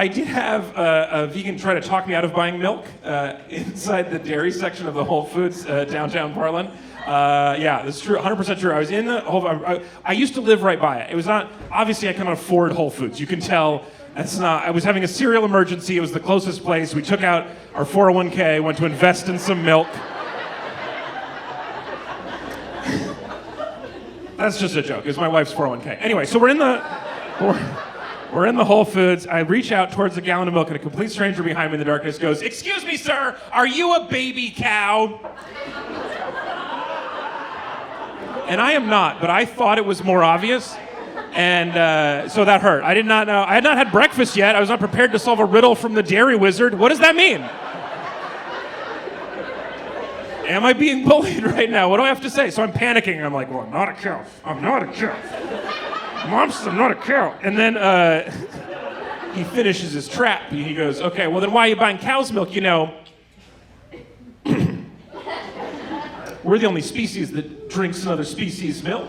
I did have a vegan try to talk me out of buying milk inside the dairy section of the Whole Foods downtown Portland. Yeah, this is true, 100% true. I was in the Whole. I used to live right by it. It was not obviously I cannot afford Whole Foods. You can tell. That's not. I was having a cereal emergency. It was the closest place. We took out our 401k, went to invest in some milk. That's just a joke. It's my wife's 401k. Anyway, so we're in the Whole Foods. I reach out towards a gallon of milk, and a complete stranger behind me in the darkness goes, "Excuse me, sir, are you a baby cow?" And I am not, but I thought it was more obvious. And so that hurt. I did not know. I had not had breakfast yet. I was not prepared to solve a riddle from the Dairy Wizard. What does that mean? Am I being bullied right now? What do I have to say? So I'm panicking. I'm like, well, I'm not a cow. I'm not a cow. Mom says I'm not a cow. And then he finishes his trap. He goes, okay, well, then why are you buying cow's milk? You know, we're the only species that drinks another species' milk.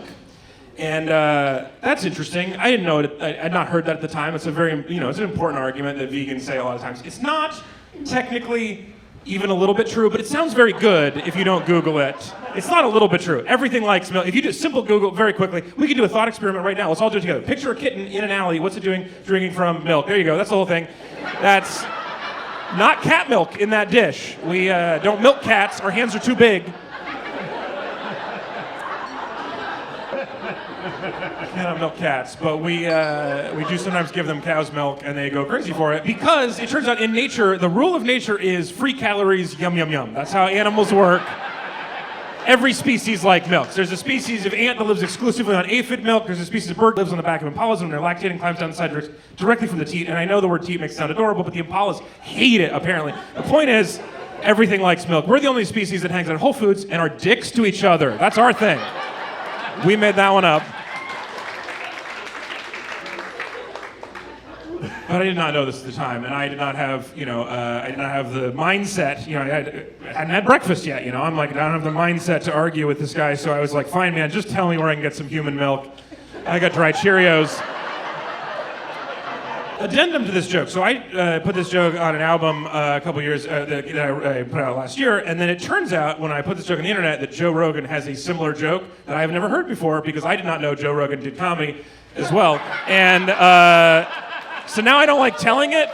And that's interesting. I didn't know it. I had not heard that at the time. It's a very, it's an important argument that vegans say a lot of times. It's not technically even a little bit true, but it sounds very good if you don't Google it. It's not a little bit true. Everything likes milk. If you just simple Google very quickly, we can do a thought experiment right now. Let's all do it together. Picture a kitten in an alley. What's it doing? Drinking from milk. There you go. That's the whole thing. That's not cat milk in that dish. We don't milk cats. Our hands are too big. Cannot milk cats, but we do sometimes give them cow's milk, and they go crazy for it because it turns out in nature, the rule of nature is free calories, yum, yum, yum. That's how animals work. Every species like milk. There's a species of ant that lives exclusively on aphid milk. There's a species of bird that lives on the back of impalas, and when they're lactating, climbs down the side directly from the teat. And I know the word teat makes it sound adorable, but the impalas hate it, apparently. The point is, everything likes milk. We're the only species that hangs out at Whole Foods and are dicks to each other. That's our thing. We made that one up. But I did not know this at the time, and I did not have, I did not have the mindset, I hadn't had breakfast yet, I'm like, I don't have the mindset to argue with this guy, so I was like, fine, man, just tell me where I can get some human milk. I got dry Cheerios. Addendum to this joke. So I put this joke on an album a couple years that I put out last year, and then it turns out when I put this joke on the internet that Joe Rogan has a similar joke that I have never heard before because I did not know Joe Rogan did comedy as well. And so now I don't like telling it.